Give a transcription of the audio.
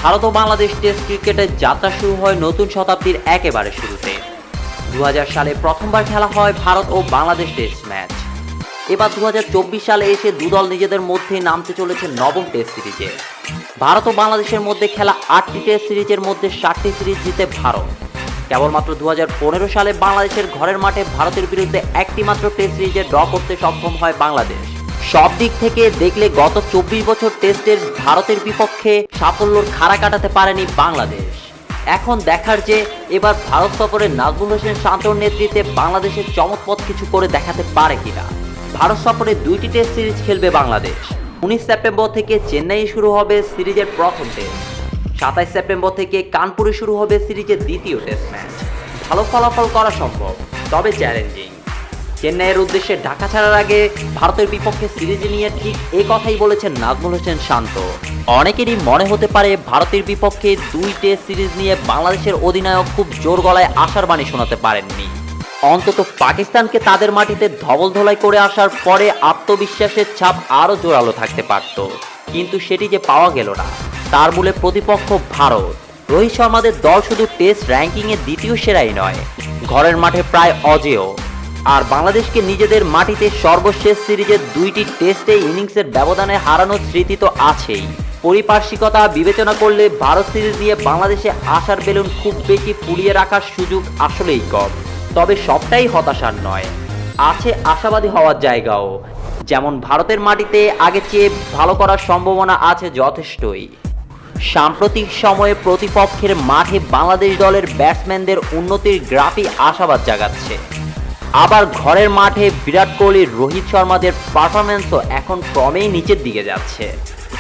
ভারত ও Bangladesh test ক্রিকেটের যাত্রা শুরু হয় নতুন শতাব্দীর একেবারে শুরুতে। 2000 সালে প্রথমবার খেলা হয় ভারত ও বাংলাদেশ টেস্ট ম্যাচ। এবার 2024 সালে এসে দুদল নিজেদের মধ্যে নামতে চলেছে নবম টেস্ট সিরিজে। ভারত ও বাংলাদেশের মধ্যে খেলা 8টি টেস্ট সিরিজের মধ্যে 7টি সিরিজ জিতে ভারত। কেবলমাত্র 2015 সালে বাংলাদেশের ঘরের মাঠে ভারতের বিরুদ্ধে একটি মাত্র টেস্ট সিরিজে ড্র করতে সক্ষম হয় বাংলাদেশ। সব দিক থেকে দেখলে গত 24 বছর টেস্টের ভারতের বিপক্ষে সাফল্যর খাড়া কাটাতে পারেনি বাংলাদেশ। এখন দেখার যে এবার ভারত সফরে নাজমুল হোসেন শান্তর নেতৃত্বে বাংলাদেশের চমৎপদ কিছু করে দেখাতে পারে কিনা। ভারত সফরে 2টি টেস্ট সিরিজ খেলবে বাংলাদেশ। 19 সেপ্টেম্বর থেকে চেন্নাইয়ে শুরু হবে সিরিজের প্রথম টেস্ট। 27 সেপ্টেম্বর থেকে কানপুরে শুরু হবে সিরিজের দ্বিতীয় টেস্ট ম্যাচ। ভালো ফলাফল করা সম্ভব, তবে চ্যালেঞ্জিং। চেন্নাইয়ের উদ্দেশ্যে ঢাকা ছাড়ার আগে ভারতের বিপক্ষে সিরিজ নিয়ে ঠিক এই কথাই বলেছেন নাজমুল হোসেন শান্ত। অনেকেরই মনে হতে পারে ভারতের বিপক্ষে 2 টেস্ট সিরিজ নিয়ে বাংলাদেশের অধিনায়ক খুব জোর গলায় আশার বাণী শোনাতে পারেননি। অন্তত পাকিস্তানকে তাদের মাটিতে ধবলধোলাই করে আসার পরে আত্মবিশ্বাসের ছাপ আরও জোরালো থাকতে পারত, কিন্তু সেটি যে পাওয়া গেল না। তার মূলে প্রতিপক্ষ ভারত। রোহিত শর্মাদের দল শুধু টেস্ট র্যাঙ্কিংয়ে দ্বিতীয় সেরাই নয়, ঘরের মাঠে প্রায় অজেয়। আর বাংলাদেশকে নিজেদের মাটিতে সর্বশেষ সিরিজের 2টি টেস্টে ইনিংসের ব্যবধানে হারানোর স্মৃতি তো আছেই। পরিপার্শ্বিকতা বিবেচনা করলে ভারত সিরিজ নিয়ে বাংলাদেশে আশার বেলুন খুব বেশি ফুলিয়ে রাখার সুযোগ আসলেই কম। তবে সবটাই হতাশার নয়, আছে আশাবাদী হওয়ার জায়গাও। যেমন ভারতের মাটিতে আগের চেয়ে ভালো করার সম্ভাবনা আছে যথেষ্টই। সাম্প্রতিক সময়ে প্রতিপক্ষের মাঠে বাংলাদেশ দলের ব্যাটসম্যানদের উন্নতির গ্রাফই আশাবাদ জাগাচ্ছে। আবার ঘরের মাঠে বিরাট কোহলি, রোহিত শর্মাদের পারফরম্যান্সও এখন ক্রমেই নিচের দিকে যাচ্ছে।